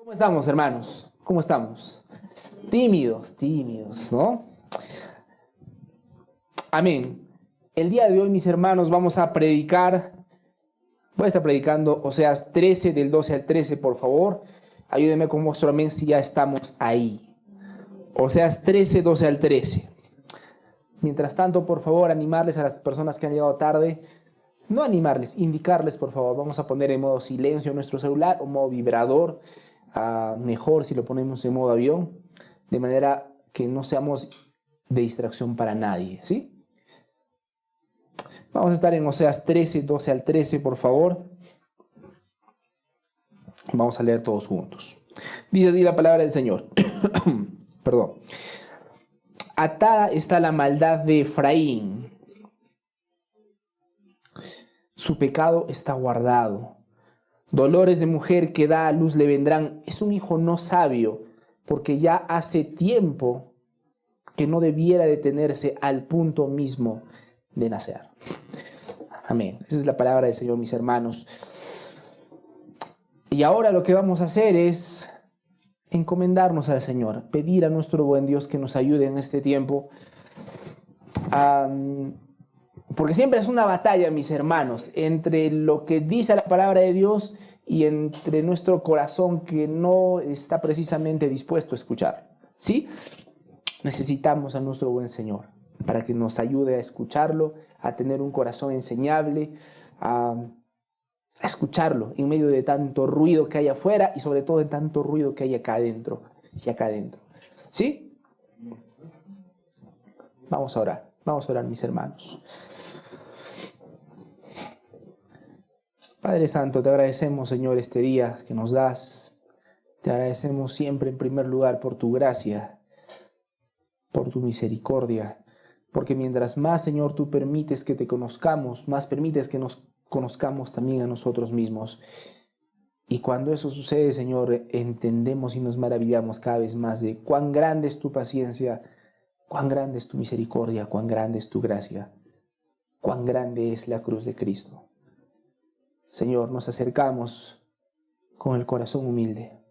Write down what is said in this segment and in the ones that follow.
¿Cómo estamos, hermanos? ¿Cómo estamos? Tímidos, ¿no? Amén. El día de hoy, mis hermanos, vamos a predicar. Voy a estar predicando Oseas 13, del 12 al 13, por favor. Ayúdenme con vuestro amén si ya estamos ahí. Oseas 13, 12 al 13. Mientras tanto, por favor, animarles a las personas que han llegado tarde. No animarles, indicarles, por favor. Vamos a poner en modo silencio nuestro celular o modo vibrador. Mejor si lo ponemos en modo avión, de manera que no seamos de distracción para nadie, ¿sí? Vamos a estar en Oseas 13, 12 al 13, por favor. Vamos a leer todos juntos. Dice así la palabra del Señor. Perdón. Atada está la maldad de Efraín. Su pecado está guardado. Dolores de mujer que da a luz le vendrán. Es un hijo no sabio, porque ya hace tiempo que no debiera detenerse al punto mismo de nacer. Amén. Esa es la palabra del Señor, mis hermanos. Y ahora lo que vamos a hacer es encomendarnos al Señor, pedir a nuestro buen Dios que nos ayude en este tiempo. Porque siempre es una batalla, mis hermanos, entre lo que dice la palabra de Dios y entre nuestro corazón que no está precisamente dispuesto a escuchar. ¿Sí? Necesitamos a nuestro buen Señor para que nos ayude a escucharlo, a tener un corazón enseñable, a escucharlo en medio de tanto ruido que hay afuera y sobre todo de tanto ruido que hay acá adentro y acá adentro. ¿Sí? Vamos a orar, mis hermanos. Padre Santo, te agradecemos, Señor, este día que nos das. Te agradecemos siempre, en primer lugar, por tu gracia, por tu misericordia, porque mientras más, Señor, tú permites que te conozcamos, más permites que nos conozcamos también a nosotros mismos. Y cuando eso sucede, Señor, entendemos y nos maravillamos cada vez más de cuán grande es tu paciencia, cuán grande es tu misericordia, cuán grande es tu gracia, cuán grande es la cruz de Cristo. Señor, nos acercamos con el corazón humilde.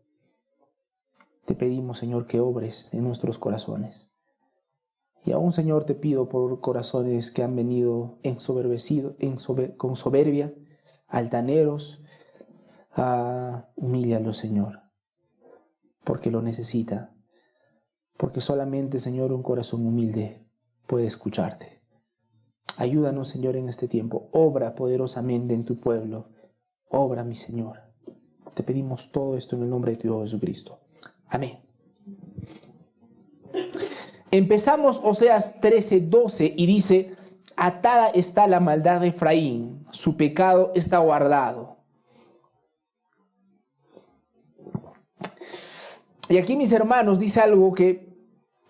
Te pedimos, Señor, que obres en nuestros corazones. Y aún, Señor, te pido por corazones que han venido con soberbia, altaneros, humíllalos, Señor, porque lo necesita. Porque solamente, Señor, un corazón humilde puede escucharte. Ayúdanos, Señor, en este tiempo. Obra poderosamente en tu pueblo. Obra, mi Señor. Te pedimos todo esto en el nombre de tu Hijo Jesucristo. Amén. Empezamos Oseas 13, 12 y dice: atada está la maldad de Efraín, su pecado está guardado. Y aquí, mis hermanos, dice algo que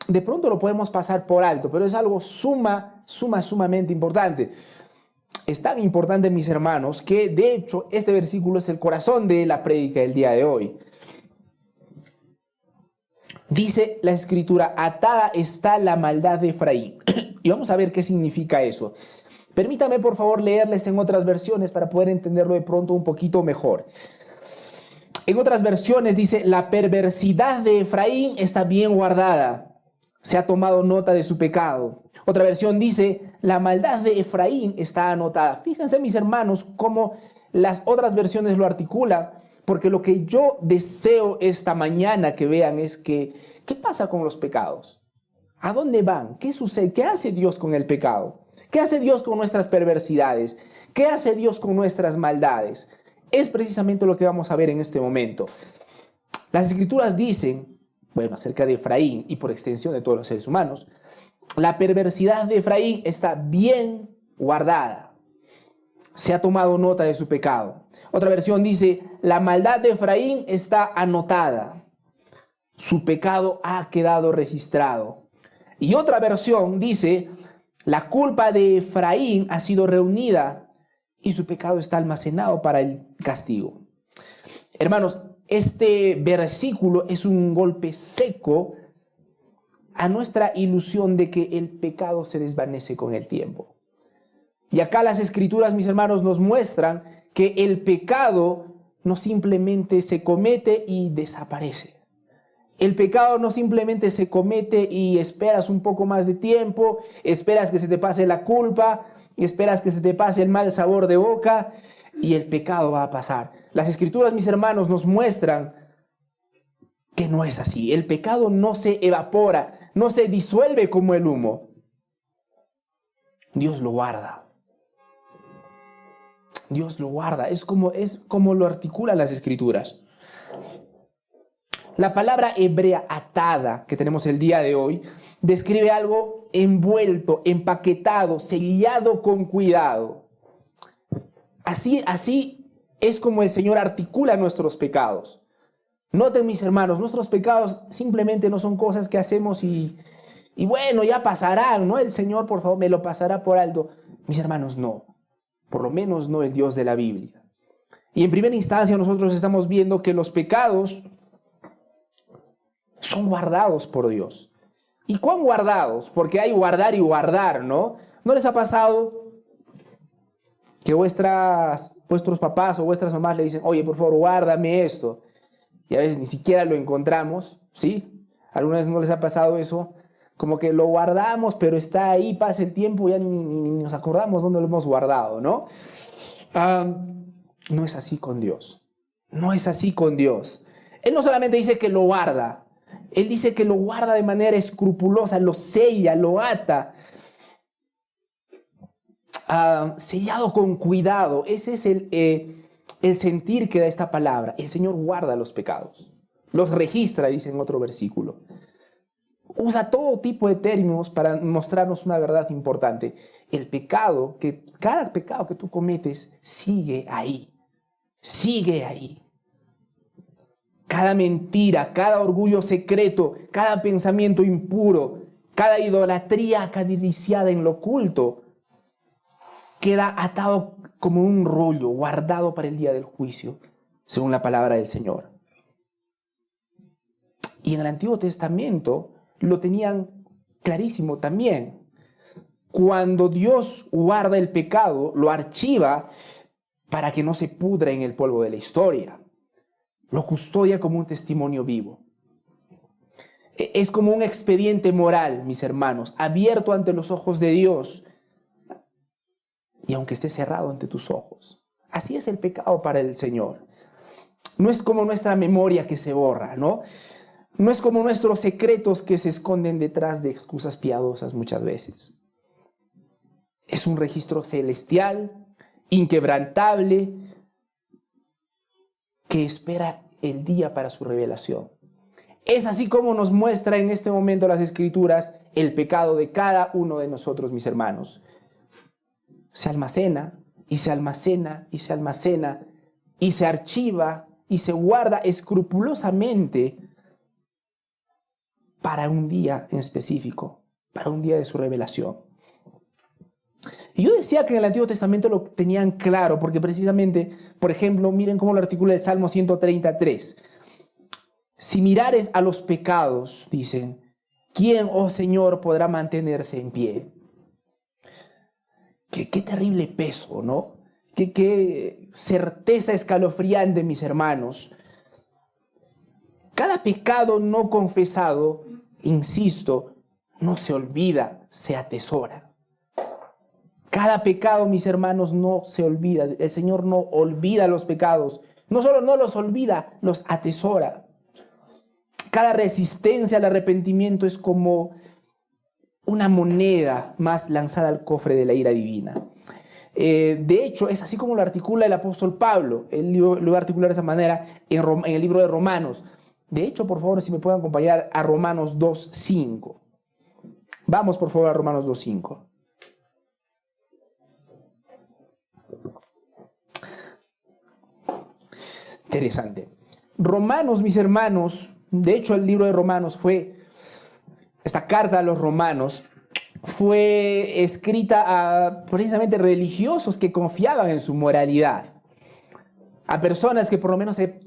de pronto lo podemos pasar por alto, pero es algo sumamente importante. Es tan importante, mis hermanos, que de hecho este versículo es el corazón de la prédica del día de hoy. Dice la escritura: atada está la maldad de Efraín. Y vamos a ver qué significa eso. Permítame, por favor, leerles en otras versiones para poder entenderlo de pronto un poquito mejor. En otras versiones dice: la perversidad de Efraín está bien guardada. Se ha tomado nota de su pecado. Otra versión dice: la maldad de Efraín está anotada. Fíjense, mis hermanos, cómo las otras versiones lo articulan, porque lo que yo deseo esta mañana que vean es que, ¿qué pasa con los pecados? ¿A dónde van? ¿Qué sucede? ¿Qué hace Dios con el pecado? ¿Qué hace Dios con nuestras perversidades? ¿Qué hace Dios con nuestras maldades? Es precisamente lo que vamos a ver en este momento. Las escrituras dicen, acerca de Efraín y por extensión de todos los seres humanos, la perversidad de Efraín está bien guardada. Se ha tomado nota de su pecado. Otra versión dice: la maldad de Efraín está anotada. Su pecado ha quedado registrado. Y otra versión dice: la culpa de Efraín ha sido reunida y su pecado está almacenado para el castigo. Hermanos, este versículo es un golpe seco a nuestra ilusión de que el pecado se desvanece con el tiempo. Y acá las escrituras, mis hermanos, nos muestran que el pecado no simplemente se comete y desaparece. El pecado no simplemente se comete y esperas un poco más de tiempo, esperas que se te pase la culpa, y esperas que se te pase el mal sabor de boca y el pecado va a pasar. Las Escrituras, mis hermanos, nos muestran que no es así. El pecado no se evapora, no se disuelve como el humo. Dios lo guarda. Dios lo guarda. Es como lo articulan las Escrituras. La palabra hebrea atada que tenemos el día de hoy describe algo envuelto, empaquetado, sellado con cuidado. Así es como el Señor articula nuestros pecados. Noten, mis hermanos, nuestros pecados simplemente no son cosas que hacemos y bueno, ya pasarán, ¿no? El Señor, por favor, me lo pasará por alto. Mis hermanos, no. Por lo menos no el Dios de la Biblia. Y en primera instancia nosotros estamos viendo que los pecados son guardados por Dios. ¿Y cuán guardados? Porque hay guardar y guardar, ¿no? ¿No les ha pasado que vuestros papás o vuestras mamás le dicen, oye, por favor, guárdame esto? Y a veces ni siquiera lo encontramos, ¿sí? ¿Alguna vez no les ha pasado eso? Como que lo guardamos, pero está ahí, pasa el tiempo, ya ni nos acordamos dónde lo hemos guardado, ¿no? No es así con Dios. No es así con Dios. Él no solamente dice que lo guarda, Él dice que lo guarda de manera escrupulosa, lo sella, lo ata, sellado con cuidado. Ese es el sentir que da esta palabra. El Señor guarda los pecados, los registra, dice en otro versículo. Usa todo tipo de términos para mostrarnos una verdad importante. Cada pecado que tú cometes sigue ahí. Sigue ahí. Cada mentira, cada orgullo secreto, cada pensamiento impuro, cada idolatría acariciada en lo oculto, queda atado como un rollo, guardado para el día del juicio, según la palabra del Señor. Y en el Antiguo Testamento lo tenían clarísimo también. Cuando Dios guarda el pecado, lo archiva para que no se pudra en el polvo de la historia. Lo custodia como un testimonio vivo. Es como un expediente moral, mis hermanos, abierto ante los ojos de Dios, y aunque esté cerrado ante tus ojos. Así es el pecado para el Señor. No es como nuestra memoria que se borra, ¿no? No es como nuestros secretos que se esconden detrás de excusas piadosas muchas veces. Es un registro celestial, inquebrantable, que espera el día para su revelación. Es así como nos muestra en este momento las Escrituras el pecado de cada uno de nosotros, mis hermanos. Se almacena y se almacena y se almacena y se archiva y se guarda escrupulosamente para un día en específico, para un día de su revelación. Y yo decía que en el Antiguo Testamento lo tenían claro, porque precisamente, por ejemplo, miren cómo lo articula el Salmo 133. Si mirares a los pecados, dicen, ¿quién, oh Señor, podrá mantenerse en pie? Qué terrible peso, ¿no? Qué certeza escalofriante, mis hermanos. Cada pecado no confesado, insisto, no se olvida, se atesora. Cada pecado, mis hermanos, no se olvida. El Señor no olvida los pecados. No solo no los olvida, los atesora. Cada resistencia al arrepentimiento es como una moneda más lanzada al cofre de la ira divina. De hecho, es así como lo articula el apóstol Pablo. Él lo va a articular de esa manera en el libro de Romanos. De hecho, por favor, si me pueden acompañar a Romanos 2:5. Vamos, por favor, a Romanos 2:5. Interesante. Romanos, mis hermanos, de hecho el libro de Romanos esta carta a los romanos fue escrita a precisamente religiosos que confiaban en su moralidad, a personas que por lo menos se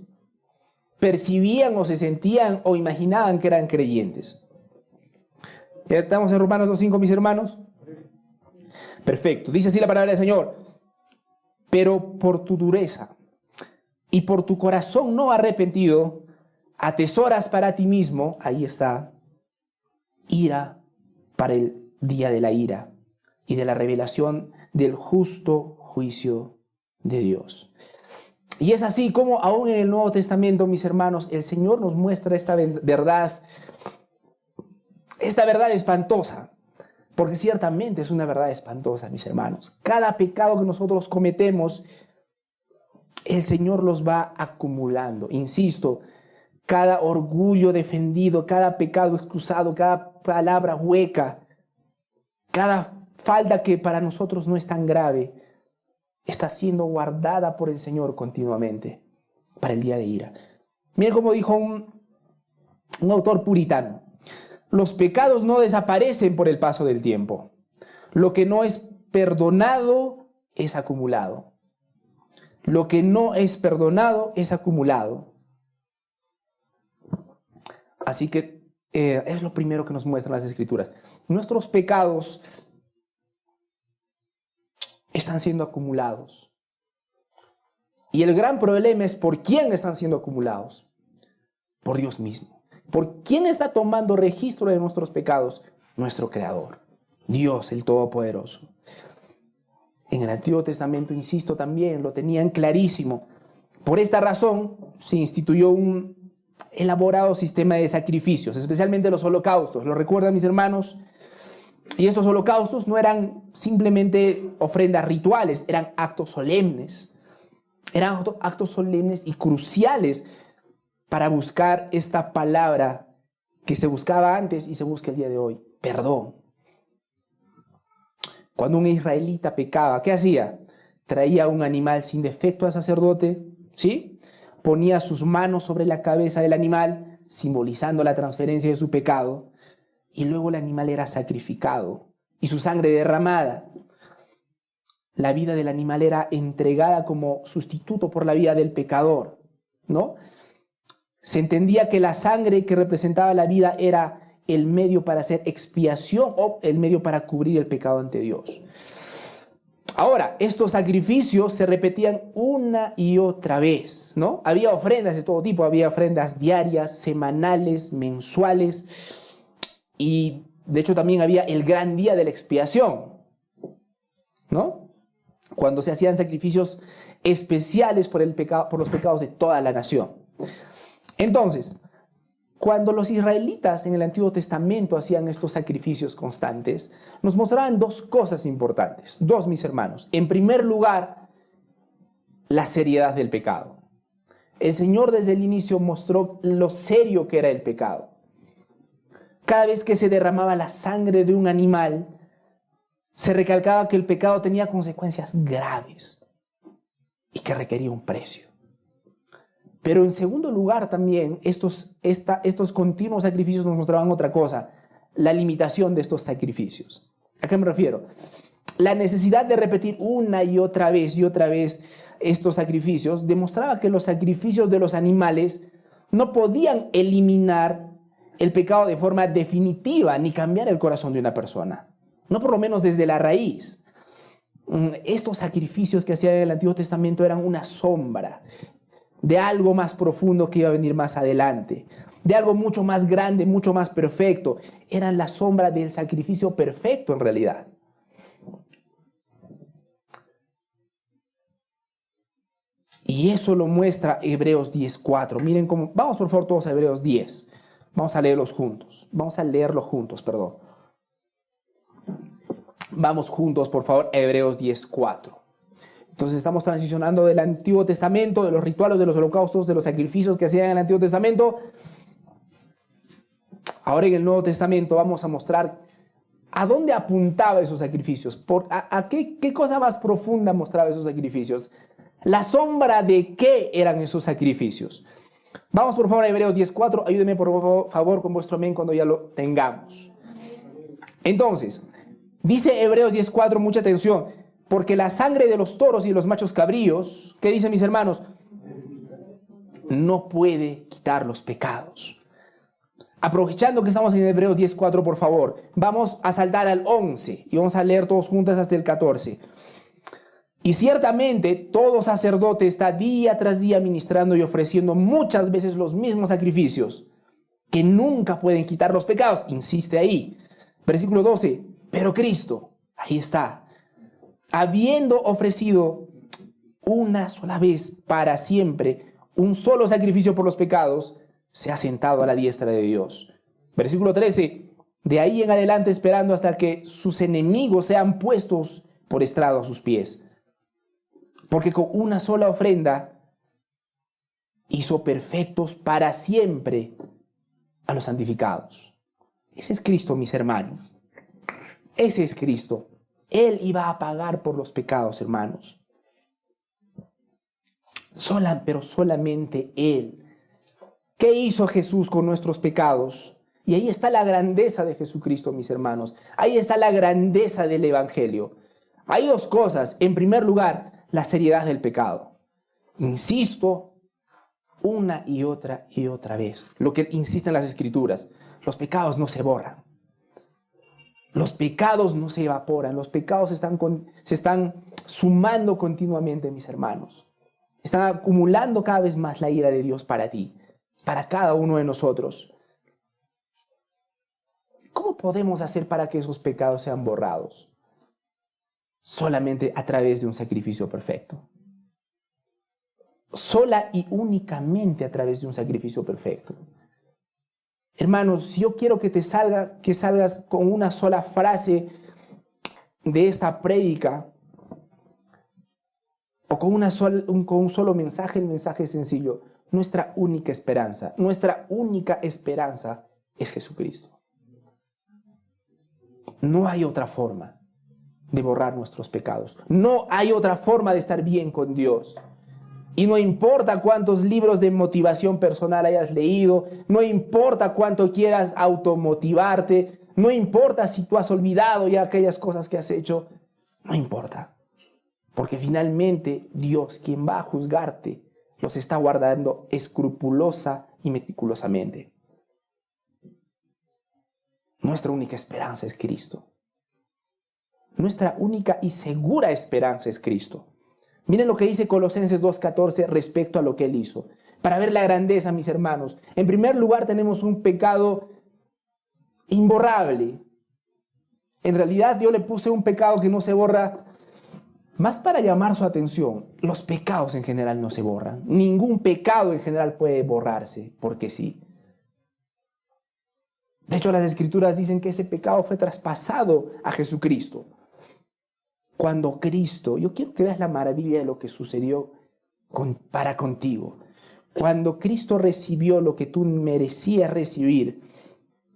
percibían o se sentían o imaginaban que eran creyentes. ¿Ya estamos en Romanos 2:5, mis hermanos? Perfecto. Dice así la palabra del Señor. Pero por tu dureza y por tu corazón no arrepentido, atesoras para ti mismo, ahí está, ira para el día de la ira y de la revelación del justo juicio de Dios. Y es así como aún en el Nuevo Testamento, mis hermanos, el Señor nos muestra esta verdad espantosa, porque ciertamente es una verdad espantosa, mis hermanos. Cada pecado que nosotros cometemos, el Señor los va acumulando. Insisto, cada orgullo defendido, cada pecado excusado, cada palabra hueca, cada falta que para nosotros no es tan grave, está siendo guardada por el Señor continuamente para el día de ira. Miren cómo dijo un autor puritano: los pecados no desaparecen por el paso del tiempo. Lo que no es perdonado es acumulado. Lo que no es perdonado es acumulado. Así que es lo primero que nos muestran las Escrituras. Nuestros pecados están siendo acumulados. Y el gran problema es por quién están siendo acumulados. Por Dios mismo. ¿Por quién está tomando registro de nuestros pecados? Nuestro Creador, Dios el Todopoderoso. En el Antiguo Testamento, insisto, también lo tenían clarísimo. Por esta razón se instituyó un elaborado sistema de sacrificios, especialmente los holocaustos. ¿Lo recuerdan, mis hermanos? Y estos holocaustos no eran simplemente ofrendas rituales, eran actos solemnes. Eran actos solemnes y cruciales para buscar esta palabra que se buscaba antes y se busca el día de hoy: perdón. Cuando un israelita pecaba, ¿qué hacía? Traía un animal sin defecto al sacerdote, ¿sí? Ponía sus manos sobre la cabeza del animal, simbolizando la transferencia de su pecado, y luego el animal era sacrificado y su sangre derramada. La vida del animal era entregada como sustituto por la vida del pecador, ¿no? Se entendía que la sangre que representaba la vida era el medio para hacer expiación o el medio para cubrir el pecado ante Dios. Ahora, estos sacrificios se repetían una y otra vez, ¿no? Había ofrendas de todo tipo, había ofrendas diarias, semanales, mensuales, y de hecho también había el gran día de la expiación, ¿no? Cuando se hacían sacrificios especiales por los pecados de toda la nación. Entonces, cuando los israelitas en el Antiguo Testamento hacían estos sacrificios constantes, nos mostraban dos cosas importantes. Dos, mis hermanos. En primer lugar, la seriedad del pecado. El Señor desde el inicio mostró lo serio que era el pecado. Cada vez que se derramaba la sangre de un animal, se recalcaba que el pecado tenía consecuencias graves y que requería un precio. Pero en segundo lugar también, estos continuos sacrificios nos mostraban otra cosa: la limitación de estos sacrificios. ¿A qué me refiero? La necesidad de repetir una y otra vez estos sacrificios demostraba que los sacrificios de los animales no podían eliminar el pecado de forma definitiva ni cambiar el corazón de una persona. No por lo menos desde la raíz. Estos sacrificios que hacían en el Antiguo Testamento eran una sombra de algo más profundo que iba a venir más adelante, de algo mucho más grande, mucho más perfecto. Eran la sombra del sacrificio perfecto en realidad. Y eso lo muestra Hebreos 10:4. Miren cómo, vamos por favor todos a Hebreos 10. Vamos a leerlo juntos, perdón. Vamos juntos, por favor, a Hebreos 10:4. Entonces estamos transicionando del Antiguo Testamento, de los rituales, de los holocaustos, de los sacrificios que hacían en el Antiguo Testamento. Ahora en el Nuevo Testamento vamos a mostrar a dónde apuntaba esos sacrificios, qué cosa más profunda mostraba esos sacrificios, la sombra de qué eran esos sacrificios. Vamos por favor a Hebreos 10:4, ayúdenme por favor con vuestro amén cuando ya lo tengamos. Entonces, dice Hebreos 10:4, mucha atención: porque la sangre de los toros y de los machos cabríos, ¿qué dicen mis hermanos? No puede quitar los pecados. Aprovechando que estamos en Hebreos 10:4, por favor, vamos a saltar al 11 y vamos a leer todos juntos hasta el 14. Y ciertamente todo sacerdote está día tras día ministrando y ofreciendo muchas veces los mismos sacrificios que nunca pueden quitar los pecados. Insiste ahí. Versículo 12. Pero Cristo, ahí está, habiendo ofrecido una sola vez para siempre un solo sacrificio por los pecados, se ha sentado a la diestra de Dios. Versículo 13. De ahí en adelante esperando hasta que sus enemigos sean puestos por estrado a sus pies. Porque con una sola ofrenda hizo perfectos para siempre a los santificados. Ese es Cristo, mis hermanos. Ese es Cristo. Él iba a pagar por los pecados, hermanos. Pero solamente Él. ¿Qué hizo Jesús con nuestros pecados? Y ahí está la grandeza de Jesucristo, mis hermanos. Ahí está la grandeza del Evangelio. Hay dos cosas. En primer lugar, la seriedad del pecado. Insisto una y otra vez. Lo que insisten las Escrituras. Los pecados no se borran. Los pecados no se evaporan. Los pecados se están sumando continuamente, mis hermanos. Están acumulando cada vez más la ira de Dios para ti, para cada uno de nosotros. ¿Cómo podemos hacer para que esos pecados sean borrados? Solamente a través de un sacrificio perfecto. Sola y únicamente a través de un sacrificio perfecto. Hermanos, si yo quiero que salgas con una sola frase de esta prédica, o con un solo mensaje, el mensaje es sencillo. Nuestra única esperanza es Jesucristo. No hay otra forma de borrar nuestros pecados. No hay otra forma de estar bien con Dios. Y no importa cuántos libros de motivación personal hayas leído, no importa cuánto quieras automotivarte, no importa si tú has olvidado ya aquellas cosas que has hecho, no importa. Porque finalmente Dios, quien va a juzgarte, los está guardando escrupulosa y meticulosamente. Nuestra única esperanza es Cristo. Nuestra única y segura esperanza es Cristo. Miren lo que dice Colosenses 2:14 respecto a lo que Él hizo. Para ver la grandeza, mis hermanos. En primer lugar tenemos un pecado imborrable. En realidad yo le puse un pecado que no se borra, más para llamar su atención. Los pecados en general no se borran. Ningún pecado en general puede borrarse, porque sí. De hecho, las Escrituras dicen que ese pecado fue traspasado a Jesucristo. Cuando Cristo, yo quiero que veas la maravilla de lo que sucedió para contigo. Cuando Cristo recibió lo que tú merecías recibir,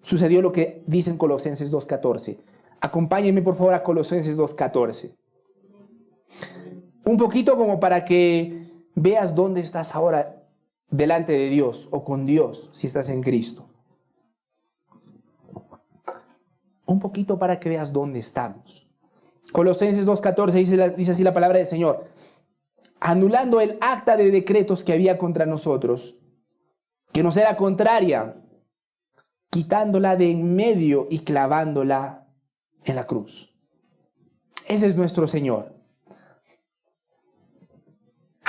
sucedió lo que dice en Colosenses 2:14. Acompáñenme por favor a Colosenses 2:14. Un poquito como para que veas dónde estás ahora delante de Dios o con Dios si estás en Cristo. Un poquito para que veas dónde estamos. Colosenses 2:14 dice así la palabra del Señor. Anulando el acta de decretos que había contra nosotros, que nos era contraria, quitándola de en medio y clavándola en la cruz. Ese es nuestro Señor.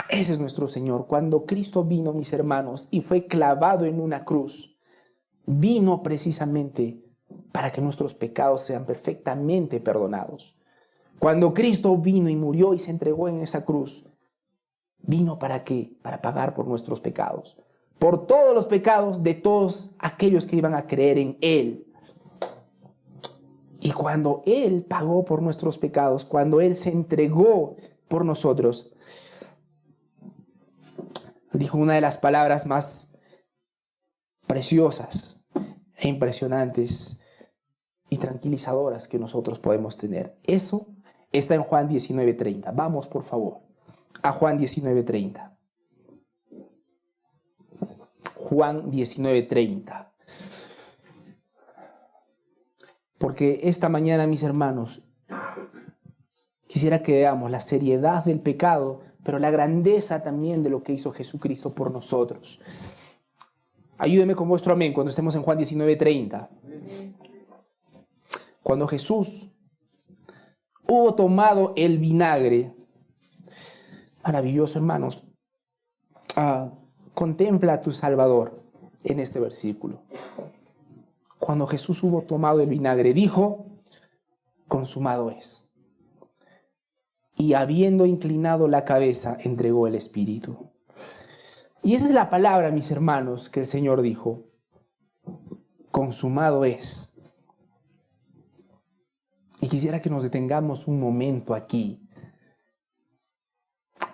Ese es nuestro Señor. Cuando Cristo vino, mis hermanos, y fue clavado en una cruz, vino precisamente para que nuestros pecados sean perfectamente perdonados. Cuando Cristo vino y murió y se entregó en esa cruz, ¿vino para qué? Para pagar por nuestros pecados. Por todos los pecados de todos aquellos que iban a creer en Él. Y cuando Él pagó por nuestros pecados, cuando Él se entregó por nosotros, dijo una de las palabras más preciosas e impresionantes y tranquilizadoras que nosotros podemos tener. Eso está en Juan 19:30. Vamos, por favor, a Juan 19:30. Juan 19:30. Porque esta mañana, mis hermanos, quisiera que veamos la seriedad del pecado, pero la grandeza también de lo que hizo Jesucristo por nosotros. Ayúdeme con vuestro amén cuando estemos en Juan 19:30. Cuando Jesús hubo tomado el vinagre, Maravilloso, hermanos. Contempla a tu Salvador en este versículo. Cuando Jesús hubo tomado el vinagre, dijo, consumado es. Y habiendo inclinado la cabeza, entregó el Espíritu. Y esa es la palabra, mis hermanos, que el Señor dijo. Consumado es. Y quisiera que nos detengamos un momento aquí.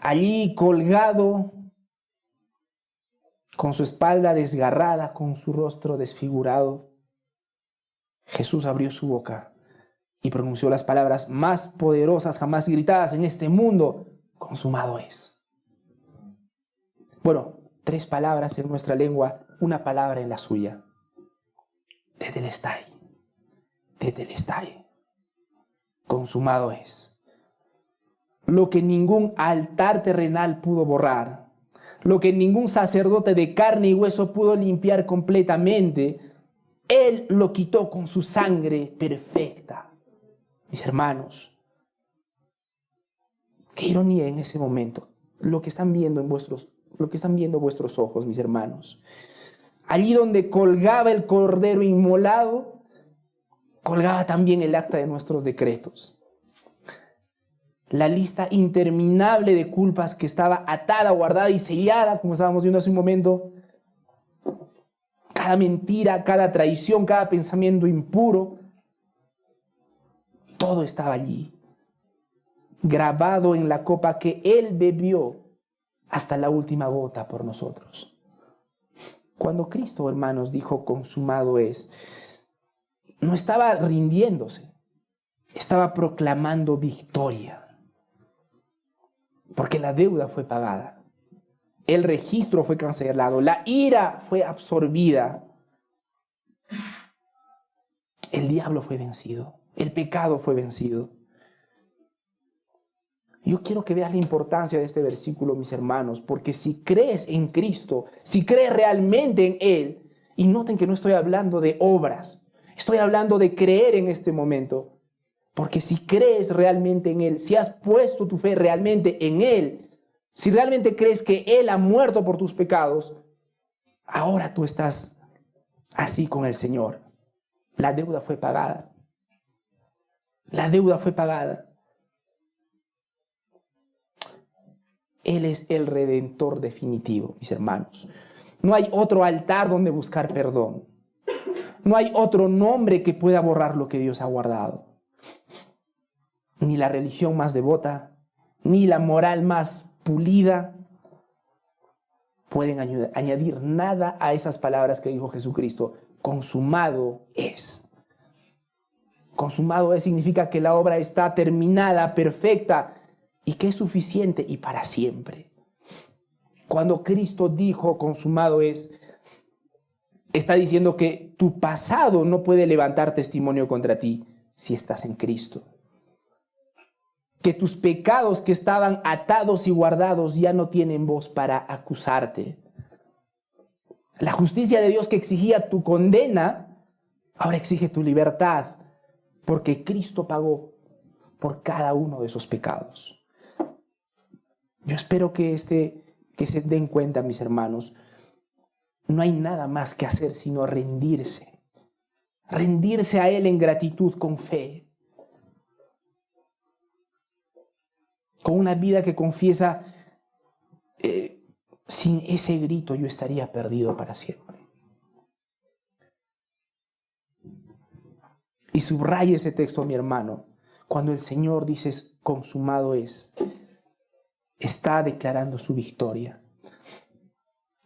Allí colgado, con su espalda desgarrada, con su rostro desfigurado, Jesús abrió su boca y pronunció las palabras más poderosas jamás gritadas en este mundo. Consumado es. Bueno, 3 palabras en nuestra lengua, una palabra en la suya. Tetelestai. Tetelestai. Consumado es. Lo que ningún altar terrenal pudo borrar, lo que ningún sacerdote de carne y hueso pudo limpiar completamente, Él lo quitó con su sangre perfecta. Mis hermanos, qué ironía en ese momento, lo que están viendo vuestros ojos, mis hermanos. Allí donde colgaba el cordero inmolado, colgaba también el acta de nuestros decretos. La lista interminable de culpas que estaba atada, guardada y sellada, como estábamos viendo hace un momento. Cada mentira, cada traición, cada pensamiento impuro, todo estaba allí, grabado en la copa que Él bebió hasta la última gota por nosotros. Cuando Cristo, hermanos, dijo consumado es, no estaba rindiéndose, estaba proclamando victoria. Porque la deuda fue pagada, el registro fue cancelado, la ira fue absorbida, el diablo fue vencido, el pecado fue vencido. Yo quiero que veas la importancia de este versículo, mis hermanos, porque si crees en Cristo, si crees realmente en Él, y noten que no estoy hablando de obras, estoy hablando de creer en este momento. Porque si crees realmente en Él, si has puesto tu fe realmente en Él, si realmente crees que Él ha muerto por tus pecados, ahora tú estás así con el Señor. La deuda fue pagada. La deuda fue pagada. Él es el Redentor definitivo, mis hermanos. No hay otro altar donde buscar perdón. No hay otro nombre que pueda borrar lo que Dios ha guardado. Ni la religión más devota, ni la moral más pulida pueden añadir nada a esas palabras que dijo Jesucristo. Consumado es. Consumado es significa que la obra está terminada, perfecta, y que es suficiente y para siempre. Cuando Cristo dijo consumado es, está diciendo que tu pasado no puede levantar testimonio contra ti si estás en Cristo. Que tus pecados que estaban atados y guardados ya no tienen voz para acusarte. La justicia de Dios que exigía tu condena, ahora exige tu libertad, porque Cristo pagó por cada uno de esos pecados. Yo espero que se den cuenta, mis hermanos, no hay nada más que hacer sino rendirse. Rendirse a Él en gratitud, con fe. Con una vida que confiesa, sin ese grito yo estaría perdido para siempre. Y subraya ese texto, mi hermano. Cuando el Señor dice consumado es, está declarando su victoria.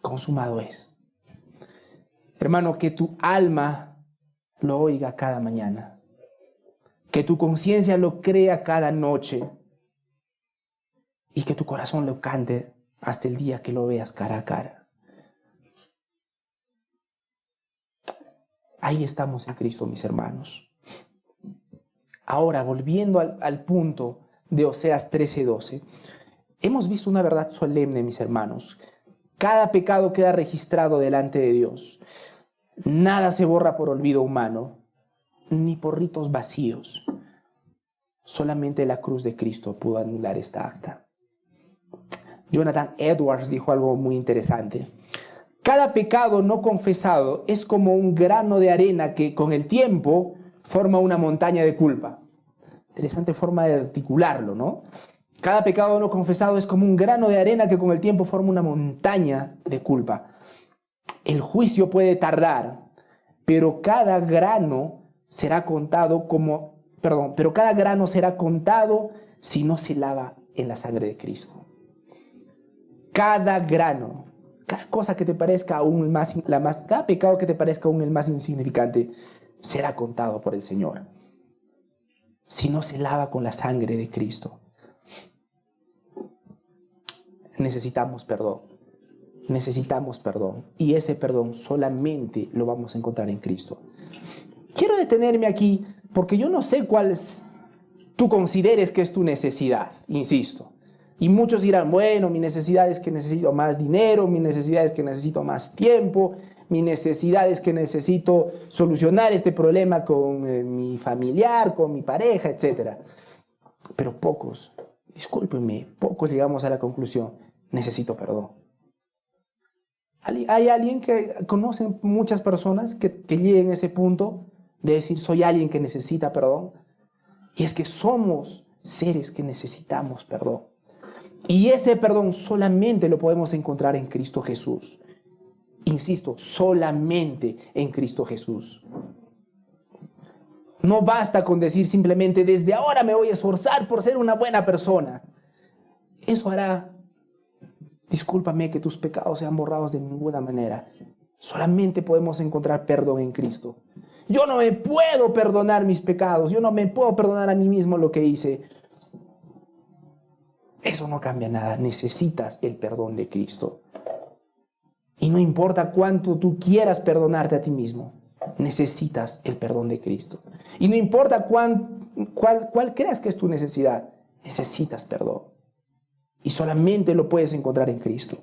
Consumado es. Hermano, que tu alma lo oiga cada mañana. Que tu conciencia lo crea cada noche. Y que tu corazón lo cante hasta el día que lo veas cara a cara. Ahí estamos en Cristo, mis hermanos. Ahora, volviendo al punto de Oseas 13:12, hemos visto una verdad solemne, mis hermanos. Cada pecado queda registrado delante de Dios. Nada se borra por olvido humano, ni por ritos vacíos. Solamente la cruz de Cristo pudo anular esta acta. Jonathan Edwards dijo algo muy interesante. Cada pecado no confesado es como un grano de arena que con el tiempo forma una montaña de culpa. Interesante forma de articularlo, ¿no? Cada pecado no confesado es como un grano de arena que con el tiempo forma una montaña de culpa. El juicio puede tardar, pero cada grano será contado pero cada grano será contado si no se lava en la sangre de Cristo. Cada grano, cada cosa que te parezca aún cada pecado que te parezca aún el más insignificante, será contado por el Señor, si no se lava con la sangre de Cristo. Necesitamos perdón. Necesitamos perdón. Y ese perdón solamente lo vamos a encontrar en Cristo. Quiero detenerme aquí porque yo no sé cuál tú consideres que es tu necesidad, insisto. Y muchos dirán, bueno, mi necesidad es que necesito más dinero, mi necesidad es que necesito más tiempo, mi necesidad es que necesito solucionar este problema con mi familiar, con mi pareja, etc. Pero pocos, discúlpenme, pocos llegamos a la conclusión, necesito perdón. ¿Hay alguien que conocen muchas personas que lleguen a ese punto de decir, soy alguien que necesita perdón? Y es que somos seres que necesitamos perdón. Y ese perdón solamente lo podemos encontrar en Cristo Jesús. Insisto, solamente en Cristo Jesús. No basta con decir simplemente, desde ahora me voy a esforzar por ser una buena persona. Eso hará, discúlpame, que tus pecados sean borrados de ninguna manera. Solamente podemos encontrar perdón en Cristo. Yo no me puedo perdonar mis pecados. Yo no me puedo perdonar a mí mismo lo que hice. Eso no cambia nada. Necesitas el perdón de Cristo. Y no importa cuánto tú quieras perdonarte a ti mismo, necesitas el perdón de Cristo. Y no importa cuál creas que es tu necesidad, necesitas perdón. Y solamente lo puedes encontrar en Cristo.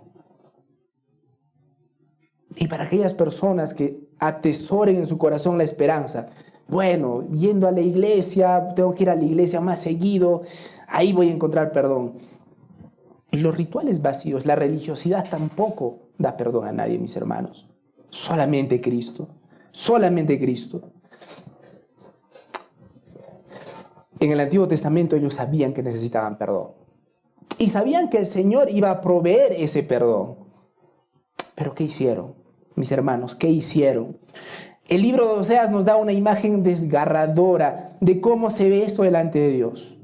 Y para aquellas personas que atesoren en su corazón la esperanza, bueno, yendo a la iglesia, tengo que ir a la iglesia más seguido, ahí voy a encontrar perdón. Y los rituales vacíos, la religiosidad tampoco da perdón a nadie, mis hermanos. Solamente Cristo. Solamente Cristo. En el Antiguo Testamento ellos sabían que necesitaban perdón. Y sabían que el Señor iba a proveer ese perdón. Pero ¿qué hicieron? Mis hermanos, ¿qué hicieron? El libro de Oseas nos da una imagen desgarradora de cómo se ve esto delante de Dios.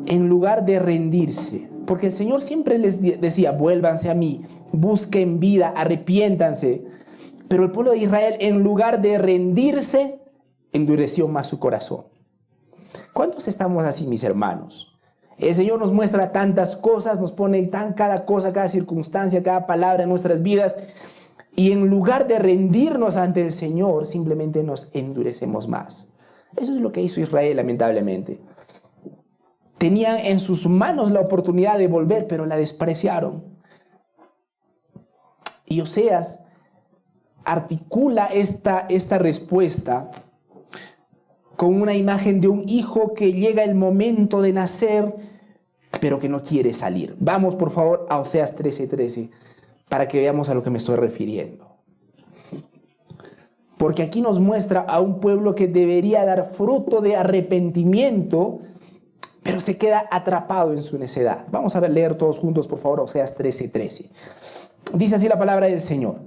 En lugar de rendirse, porque el Señor siempre les decía, vuélvanse a mí, busquen vida, arrepiéntanse. Pero el pueblo de Israel, en lugar de rendirse, endureció más su corazón. ¿Cuántos estamos así, mis hermanos? El Señor nos muestra tantas cosas, nos pone cada cosa, cada circunstancia, cada palabra en nuestras vidas, y en lugar de rendirnos ante el Señor, simplemente nos endurecemos más. Eso es lo que hizo Israel, lamentablemente. Tenían en sus manos la oportunidad de volver, pero la despreciaron. Y Oseas articula esta respuesta con una imagen de un hijo que llega el momento de nacer, pero que no quiere salir. Vamos, por favor, a Oseas 13:13, para que veamos a lo que me estoy refiriendo. Porque aquí nos muestra a un pueblo que debería dar fruto de arrepentimiento, pero se queda atrapado en su necedad. Vamos a leer todos juntos, por favor, Oseas 13:13. Dice así la palabra del Señor.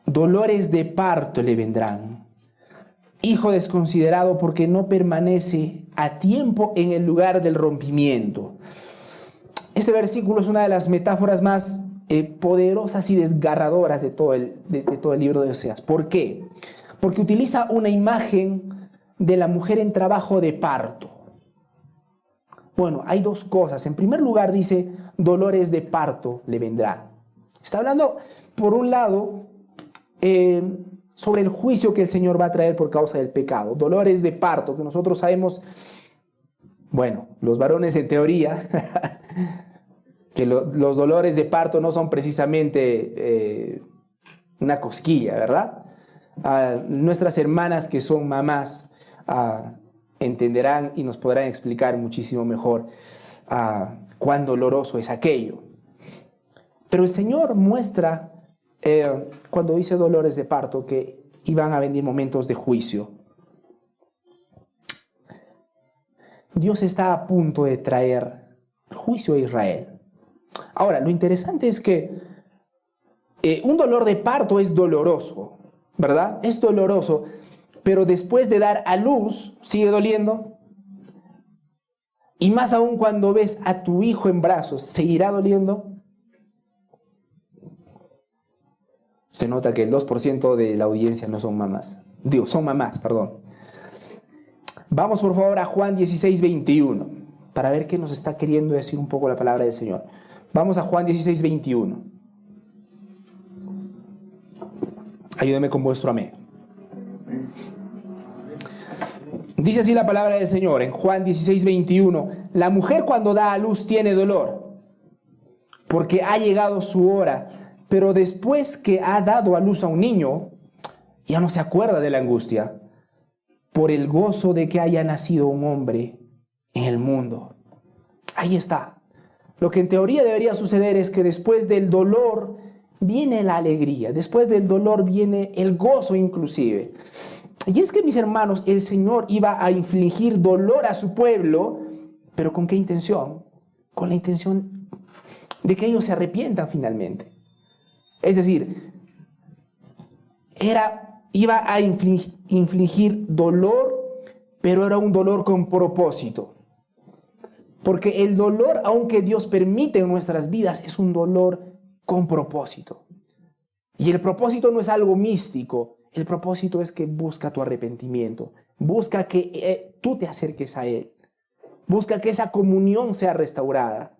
Dolores de parto le vendrán. Hijo desconsiderado porque no permanece a tiempo en el lugar del rompimiento. Este versículo es una de las metáforas más poderosas y desgarradoras de todo el libro de Oseas. ¿Por qué? Porque utiliza una imagen de la mujer en trabajo de parto. Bueno, hay dos cosas. En primer lugar dice, dolores de parto le vendrán. Está hablando, por un lado, sobre el juicio que el Señor va a traer por causa del pecado. Dolores de parto, que nosotros sabemos, bueno, los varones en teoría, que los dolores de parto no son precisamente una cosquilla, ¿verdad? Nuestras hermanas que son mamás, entenderán y nos podrán explicar muchísimo mejor cuán doloroso es aquello. Pero el Señor muestra, cuando dice dolores de parto, que iban a venir momentos de juicio. Dios está a punto de traer juicio a Israel. Ahora, lo interesante es que un dolor de parto es doloroso, ¿verdad? Es doloroso, pero después de dar a luz, sigue doliendo. Y más aún cuando ves a tu hijo en brazos, ¿seguirá doliendo? Se nota que el 2% de la audiencia no son mamás. Digo, son mamás, perdón. Vamos por favor a Juan 16, 21, para ver qué nos está queriendo decir un poco la palabra del Señor. Vamos a Juan 16, 21. Ayúdeme con vuestro amén. Dice así la palabra del Señor en Juan 16, 21. La mujer cuando da a luz tiene dolor, porque ha llegado su hora, pero después que ha dado a luz a un niño, ya no se acuerda de la angustia, por el gozo de que haya nacido un hombre en el mundo. Ahí está. Lo que en teoría debería suceder es que después del dolor viene la alegría, después del dolor viene el gozo inclusive. Y es que, mis hermanos, el Señor iba a infligir dolor a su pueblo, pero ¿con qué intención? Con la intención de que ellos se arrepientan finalmente. Es decir, iba a infligir dolor, pero era un dolor con propósito. Porque el dolor, aunque Dios permite en nuestras vidas, es un dolor con propósito. Y el propósito no es algo místico. El propósito es que busca tu arrepentimiento. Busca que tú te acerques a Él. Busca que esa comunión sea restaurada.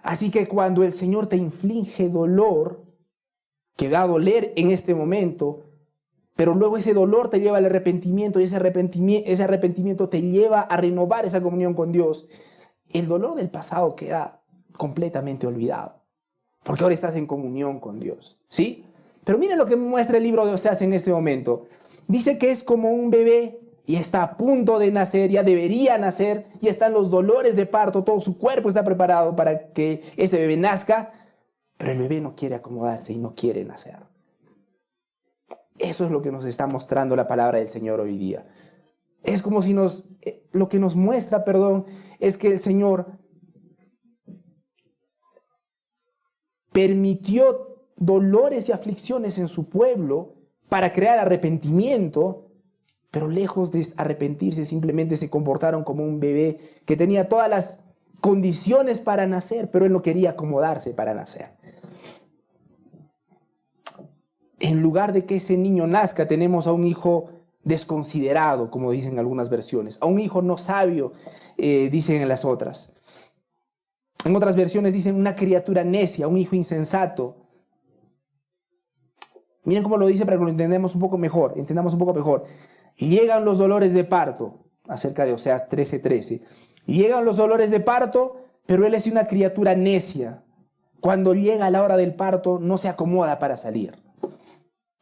Así que cuando el Señor te inflige dolor, que va a doler en este momento, pero luego ese dolor te lleva al arrepentimiento y ese arrepentimiento te lleva a renovar esa comunión con Dios, el dolor del pasado queda completamente olvidado, porque ahora estás en comunión con Dios, ¿sí? Pero miren lo que muestra el libro de Oseas en este momento. Dice que es como un bebé y está a punto de nacer, ya debería nacer, y están los dolores de parto, todo su cuerpo está preparado para que ese bebé nazca, pero el bebé no quiere acomodarse y no quiere nacer. Eso es lo que nos está mostrando la palabra del Señor hoy día. Es como si lo que nos muestra, es que el Señor permitió dolores y aflicciones en su pueblo para crear arrepentimiento, pero lejos de arrepentirse, simplemente se comportaron como un bebé que tenía todas las condiciones para nacer, pero él no quería acomodarse para nacer. En lugar de que ese niño nazca, tenemos a un hijo desconsiderado, como dicen algunas versiones, a un hijo no sabio, dicen en las otras. En otras versiones dicen una criatura necia, un hijo insensato. Miren cómo lo dice para que lo entendamos un poco mejor. Llegan los dolores de parto, acerca de Oseas 13:13. Llegan los dolores de parto, pero él es una criatura necia. Cuando llega la hora del parto, no se acomoda para salir.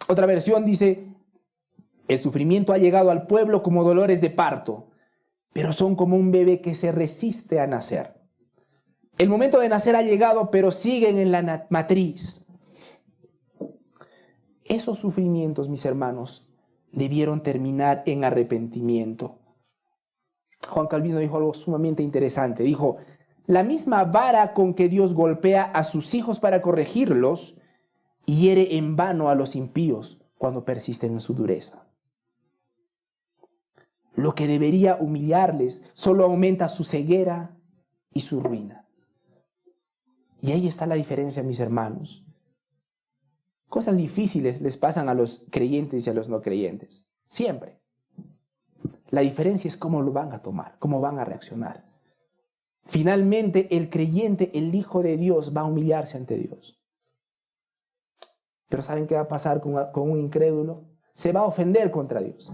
Otra versión dice, el sufrimiento ha llegado al pueblo como dolores de parto, pero son como un bebé que se resiste a nacer. El momento de nacer ha llegado, pero siguen en la matriz. Esos sufrimientos, mis hermanos, debieron terminar en arrepentimiento. Juan Calvino dijo algo sumamente interesante. Dijo, la misma vara con que Dios golpea a sus hijos para corregirlos, hiere en vano a los impíos cuando persisten en su dureza. Lo que debería humillarles solo aumenta su ceguera y su ruina. Y ahí está la diferencia, mis hermanos. Cosas difíciles les pasan a los creyentes y a los no creyentes. Siempre. La diferencia es cómo lo van a tomar, cómo van a reaccionar. Finalmente, el creyente, el Hijo de Dios, va a humillarse ante Dios. Pero ¿saben qué va a pasar con un incrédulo? Se va a ofender contra Dios.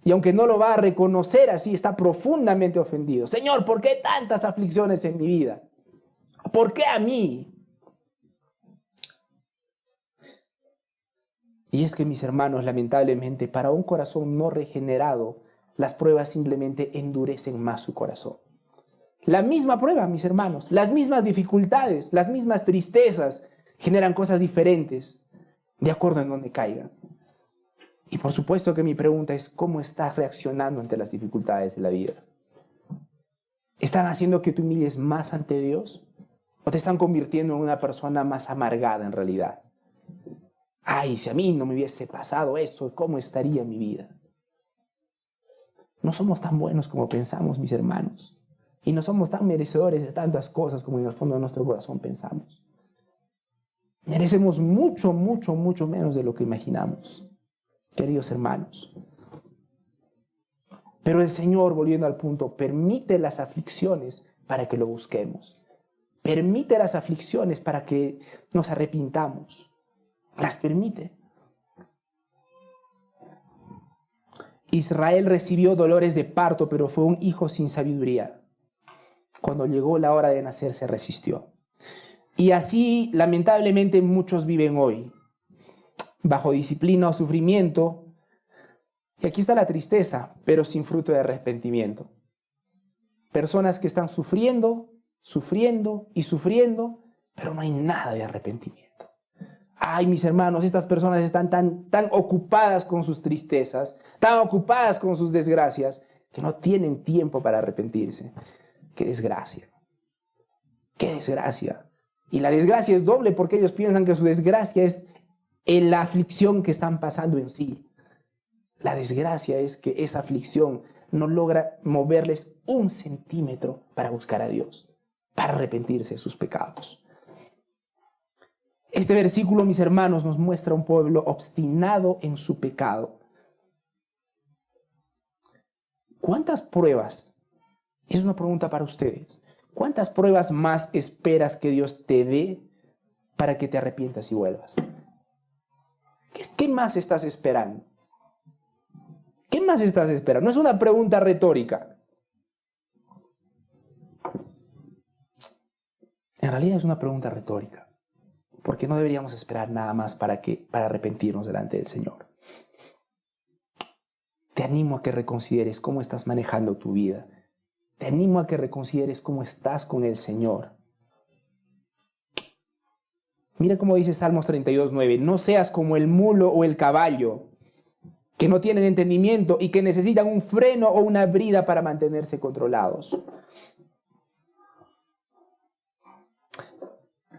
Y aunque no lo va a reconocer así, está profundamente ofendido. Señor, ¿por qué tantas aflicciones en mi vida? ¿Por qué a mí? Y es que, mis hermanos, lamentablemente, para un corazón no regenerado, las pruebas simplemente endurecen más su corazón. La misma prueba, mis hermanos, las mismas dificultades, las mismas tristezas, generan cosas diferentes de acuerdo en donde caigan. Y por supuesto que mi pregunta es, ¿cómo estás reaccionando ante las dificultades de la vida? ¿Están haciendo que te humilles más ante Dios? ¿O te están convirtiendo en una persona más amargada en realidad? Ay, si a mí no me hubiese pasado eso, ¿cómo estaría mi vida? No somos tan buenos como pensamos, mis hermanos. Y no somos tan merecedores de tantas cosas como en el fondo de nuestro corazón pensamos. Merecemos mucho, mucho, mucho menos de lo que imaginamos, queridos hermanos. Pero el Señor, volviendo al punto, permite las aflicciones para que lo busquemos. Permite las aflicciones para que nos arrepintamos. Las permite. Israel recibió dolores de parto, pero fue un hijo sin sabiduría. Cuando llegó la hora de nacer, se resistió. Y así, lamentablemente, muchos viven hoy, bajo disciplina o sufrimiento. Y aquí está la tristeza, pero sin fruto de arrepentimiento. Personas que están sufriendo, sufriendo y sufriendo, pero no hay nada de arrepentimiento. Ay, mis hermanos, estas personas están tan ocupadas con sus tristezas, tan ocupadas con sus desgracias, que no tienen tiempo para arrepentirse. ¡Qué desgracia! ¡Qué desgracia! Y la desgracia es doble porque ellos piensan que su desgracia es en la aflicción que están pasando en sí. La desgracia es que esa aflicción no logra moverles 1 centímetro para buscar a Dios, para arrepentirse de sus pecados. Este versículo, mis hermanos, nos muestra un pueblo obstinado en su pecado. ¿Cuántas pruebas? Es una pregunta para ustedes. ¿Cuántas pruebas más esperas que Dios te dé para que te arrepientas y vuelvas? ¿Qué más estás esperando? ¿Qué más estás esperando? No es una pregunta retórica. En realidad es una pregunta retórica. Porque no deberíamos esperar nada más para arrepentirnos delante del Señor. Te animo a que reconsideres cómo estás manejando tu vida. Te animo a que reconsideres cómo estás con el Señor. Mira cómo dice Salmos 32:9. No seas como el mulo o el caballo, que no tienen entendimiento y que necesitan un freno o una brida para mantenerse controlados.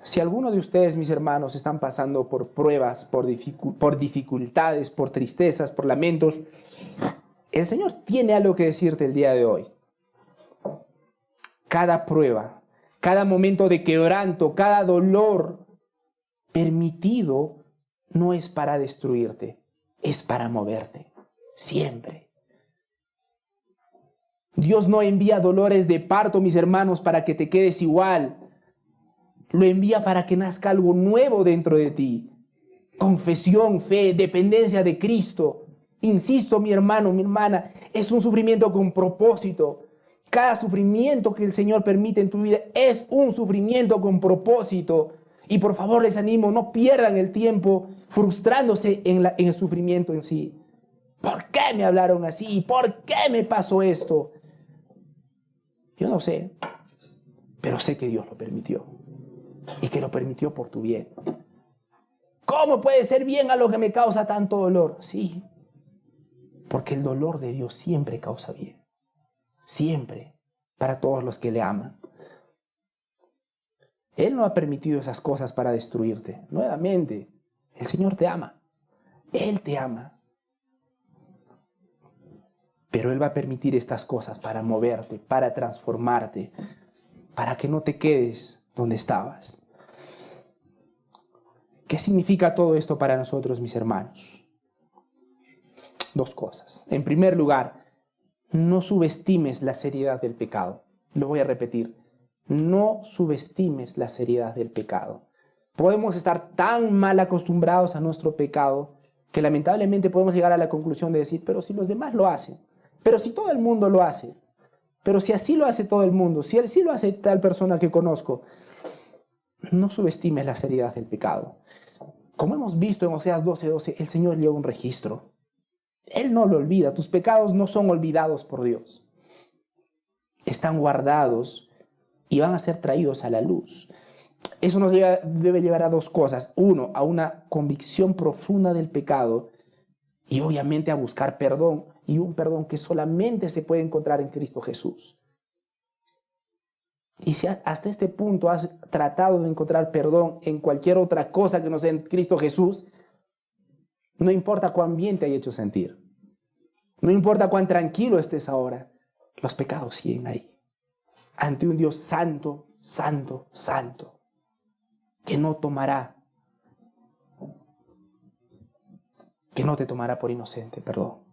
Si alguno de ustedes, mis hermanos, están pasando por pruebas, por dificultades, por tristezas, por lamentos, el Señor tiene algo que decirte el día de hoy. Cada prueba, cada momento de quebranto, cada dolor permitido no es para destruirte, es para moverte, siempre. Dios no envía dolores de parto, mis hermanos, para que te quedes igual. Lo envía para que nazca algo nuevo dentro de ti. Confesión, fe, dependencia de Cristo. Insisto, mi hermano, mi hermana, es un sufrimiento con propósito. Cada sufrimiento que el Señor permite en tu vida es un sufrimiento con propósito. Y por favor les animo, no pierdan el tiempo frustrándose en el sufrimiento en sí. ¿Por qué me hablaron así? ¿Por qué me pasó esto? Yo no sé, pero sé que Dios lo permitió. Y que lo permitió por tu bien. ¿Cómo puede ser bien a lo que me causa tanto dolor? Sí, porque el dolor de Dios siempre causa bien. Siempre, para todos los que le aman. Él no ha permitido esas cosas para destruirte. Nuevamente, el Señor te ama. Él te ama. Pero Él va a permitir estas cosas para moverte, para transformarte, para que no te quedes donde estabas. ¿Qué significa todo esto para nosotros, mis hermanos? 2 cosas. En primer lugar, no subestimes la seriedad del pecado. Lo voy a repetir. No subestimes la seriedad del pecado. Podemos estar tan mal acostumbrados a nuestro pecado que lamentablemente podemos llegar a la conclusión de decir, pero si los demás lo hacen, pero si todo el mundo lo hace, pero si así lo hace todo el mundo, si así lo hace tal persona que conozco, no subestimes la seriedad del pecado. Como hemos visto en Oseas 12:12, el Señor lleva un registro. Él no lo olvida. Tus pecados no son olvidados por Dios. Están guardados y van a ser traídos a la luz. Eso nos debe llevar a dos cosas. Uno, a una convicción profunda del pecado y obviamente a buscar perdón, y un perdón que solamente se puede encontrar en Cristo Jesús. Y si hasta este punto has tratado de encontrar perdón en cualquier otra cosa que no sea en Cristo Jesús, no importa cuán bien te haya hecho sentir, no importa cuán tranquilo estés ahora, los pecados siguen ahí, ante un Dios santo, santo, santo, que no te tomará por inocente, perdón.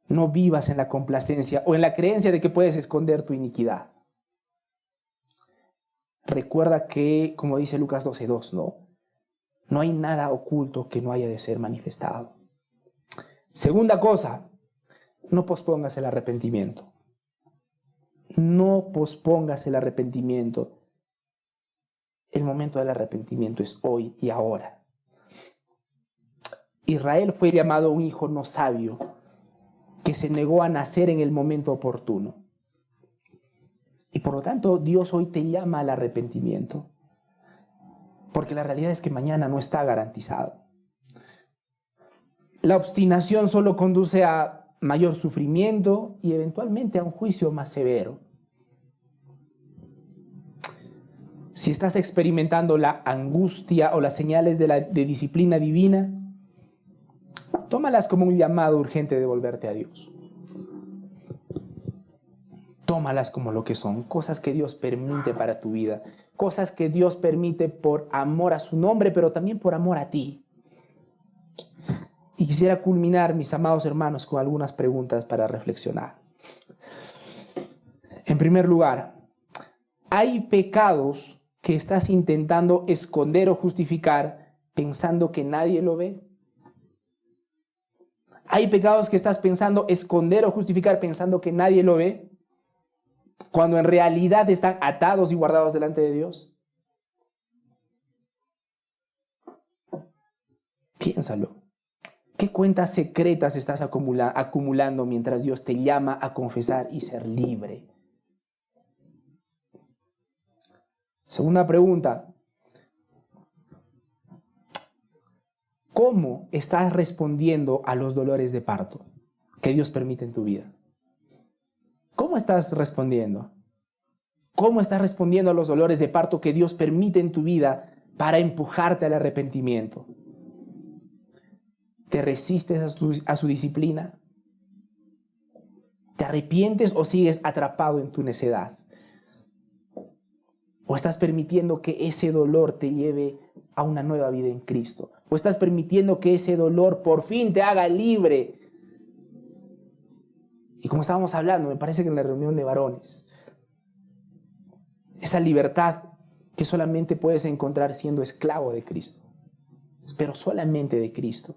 No vivas en la complacencia o en la creencia de que puedes esconder tu iniquidad. Recuerda que, como dice Lucas 12:2, no hay nada oculto que no haya de ser manifestado. Segunda cosa, no pospongas el arrepentimiento. No pospongas el arrepentimiento. El momento del arrepentimiento es hoy y ahora. Israel fue llamado un hijo no sabio, que se negó a nacer en el momento oportuno. Y por lo tanto, Dios hoy te llama al arrepentimiento, porque la realidad es que mañana no está garantizado. La obstinación solo conduce a mayor sufrimiento y eventualmente a un juicio más severo. Si estás experimentando la angustia o las señales de disciplina divina, tómalas como un llamado urgente de volverte a Dios. Tómalas como lo que son, cosas que Dios permite para tu vida, cosas que Dios permite por amor a su nombre, pero también por amor a ti. Y quisiera culminar, mis amados hermanos, con algunas preguntas para reflexionar. En primer lugar, ¿hay pecados que estás intentando esconder o justificar pensando que nadie lo ve? ¿Hay pecados que estás pensando esconder o justificar pensando que nadie lo ve, cuando en realidad están atados y guardados delante de Dios? Piénsalo. ¿Qué cuentas secretas estás acumulando mientras Dios te llama a confesar y ser libre? Segunda pregunta. ¿Cómo estás respondiendo a los dolores de parto que Dios permite en tu vida? ¿Cómo estás respondiendo? ¿Cómo estás respondiendo a los dolores de parto que Dios permite en tu vida para empujarte al arrepentimiento? ¿Te resistes a su disciplina? ¿Te arrepientes o sigues atrapado en tu necedad? ¿O estás permitiendo que ese dolor te lleve a una nueva vida en Cristo? ¿O estás permitiendo que ese dolor por fin te haga libre? Y como estábamos hablando, me parece que en la reunión de varones, esa libertad que solamente puedes encontrar siendo esclavo de Cristo, pero solamente de Cristo.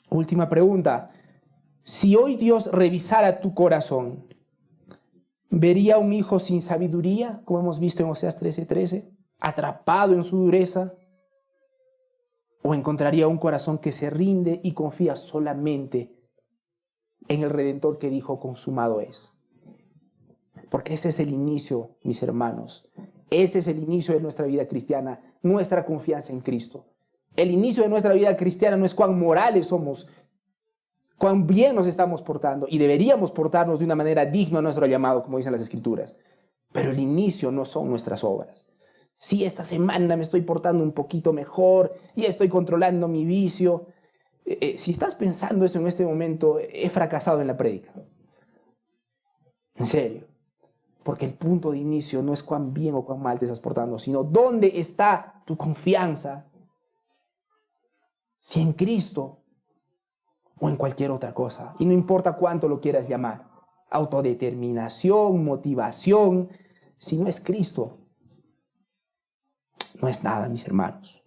Última pregunta. Si hoy Dios revisara tu corazón, ¿vería un hijo sin sabiduría, como hemos visto en Oseas 13:13, atrapado en su dureza? ¿O encontraría un corazón que se rinde y confía solamente en el Redentor que dijo consumado es? Porque ese es el inicio, mis hermanos. Ese es el inicio de nuestra vida cristiana, nuestra confianza en Cristo. El inicio de nuestra vida cristiana no es cuán morales somos, cuán bien nos estamos portando, y deberíamos portarnos de una manera digna a nuestro llamado, como dicen las Escrituras. Pero el inicio no son nuestras obras. Si esta semana me estoy portando un poquito mejor y estoy controlando mi vicio, si estás pensando eso en este momento, he fracasado en la prédica. En serio. Porque el punto de inicio no es cuán bien o cuán mal te estás portando, sino dónde está tu confianza. Si en Cristo o en cualquier otra cosa. Y no importa cuánto lo quieras llamar. Autodeterminación, motivación. Si no es Cristo, no es nada, mis hermanos.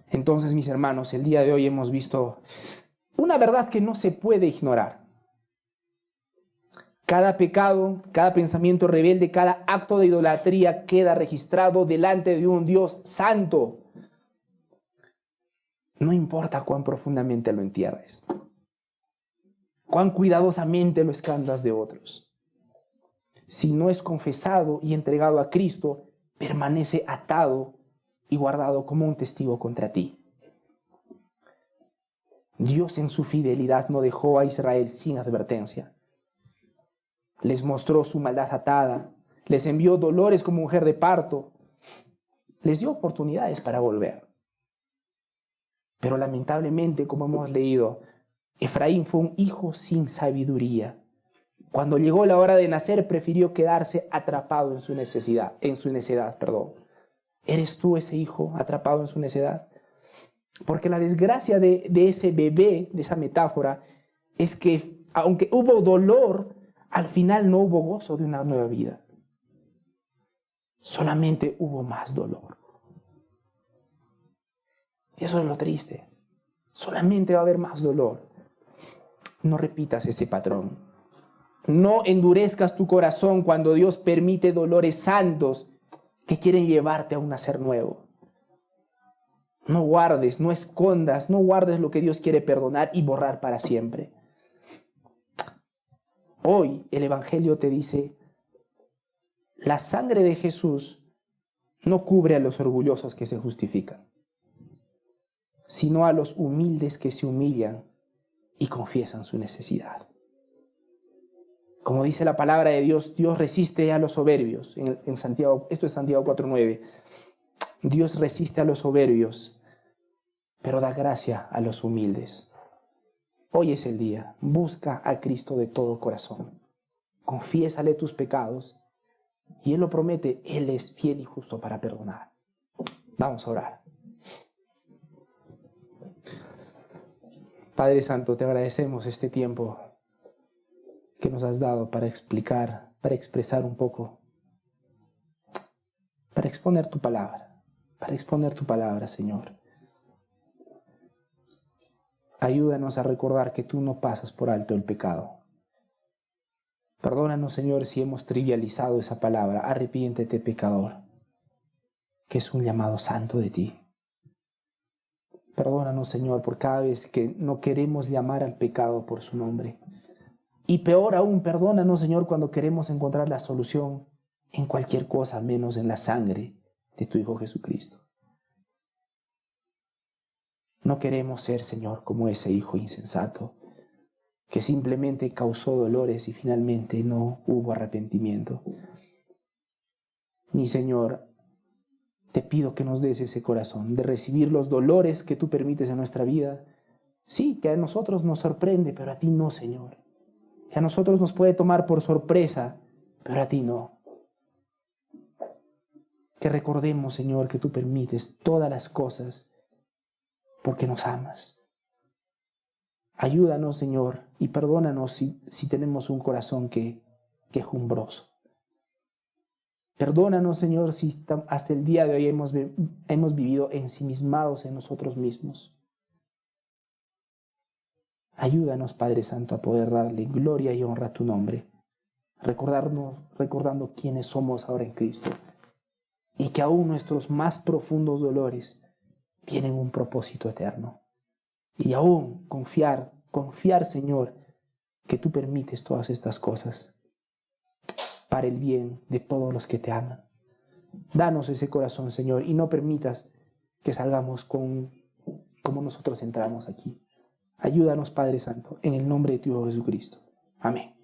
Entonces, mis hermanos, el día de hoy hemos visto una verdad que no se puede ignorar. Cada pecado, cada pensamiento rebelde, cada acto de idolatría queda registrado delante de un Dios santo. No importa cuán profundamente lo entierres, cuán cuidadosamente lo escondas de otros. Si no es confesado y entregado a Cristo, permanece atado y guardado como un testigo contra ti. Dios en su fidelidad no dejó a Israel sin advertencia. Les mostró su maldad atada, les envió dolores como mujer de parto, les dio oportunidades para volver. Pero lamentablemente, como hemos leído, Efraín fue un hijo sin sabiduría. Cuando llegó la hora de nacer, prefirió quedarse atrapado en su necedad. ¿Eres tú ese hijo atrapado en su necedad? Porque la desgracia de ese bebé, de esa metáfora, es que aunque hubo dolor, al final no hubo gozo de una nueva vida. Solamente hubo más dolor. Y eso es lo triste. Solamente va a haber más dolor. No repitas ese patrón. No endurezcas tu corazón cuando Dios permite dolores santos que quieren llevarte a un nacer nuevo. No guardes, no escondas, no guardes lo que Dios quiere perdonar y borrar para siempre. Hoy el Evangelio te dice, la sangre de Jesús no cubre a los orgullosos que se justifican, sino a los humildes que se humillan y confiesan su necesidad. Como dice la palabra de Dios, Dios resiste a los soberbios. En Santiago, esto es Santiago 4:9. Dios resiste a los soberbios, pero da gracia a los humildes. Hoy es el día. Busca a Cristo de todo corazón. Confiésale tus pecados y Él lo promete. Él es fiel y justo para perdonar. Vamos a orar. Padre Santo, te agradecemos este tiempo que nos has dado para explicar, para expresar un poco, para exponer tu palabra, Señor. Ayúdanos a recordar que tú no pasas por alto el pecado. Perdónanos, Señor, si hemos trivializado esa palabra. Arrepiéntete, pecador, que es un llamado santo de ti. Perdónanos, Señor, por cada vez que no queremos llamar al pecado por su nombre. Y peor aún, perdónanos, Señor, cuando queremos encontrar la solución en cualquier cosa menos en la sangre de tu Hijo Jesucristo. No queremos ser, Señor, como ese hijo insensato que simplemente causó dolores y finalmente no hubo arrepentimiento. Mi Señor, te pido que nos des ese corazón de recibir los dolores que tú permites en nuestra vida. Sí, que a nosotros nos sorprende, pero a ti no, Señor. Que a nosotros nos puede tomar por sorpresa, pero a ti no. Que recordemos, Señor, que tú permites todas las cosas porque nos amas. Ayúdanos, Señor, y perdónanos si tenemos un corazón quejumbroso. Perdónanos, Señor, si hasta el día de hoy hemos vivido ensimismados en nosotros mismos. Ayúdanos, Padre Santo, a poder darle gloria y honra a tu nombre, recordando quiénes somos ahora en Cristo, y que aún nuestros más profundos dolores tienen un propósito eterno. Y aún confiar, Señor, que tú permites todas estas cosas para el bien de todos los que te aman. Danos ese corazón, Señor, y no permitas que salgamos como nosotros entramos aquí. Ayúdanos, Padre Santo, en el nombre de tu Hijo Jesucristo. Amén.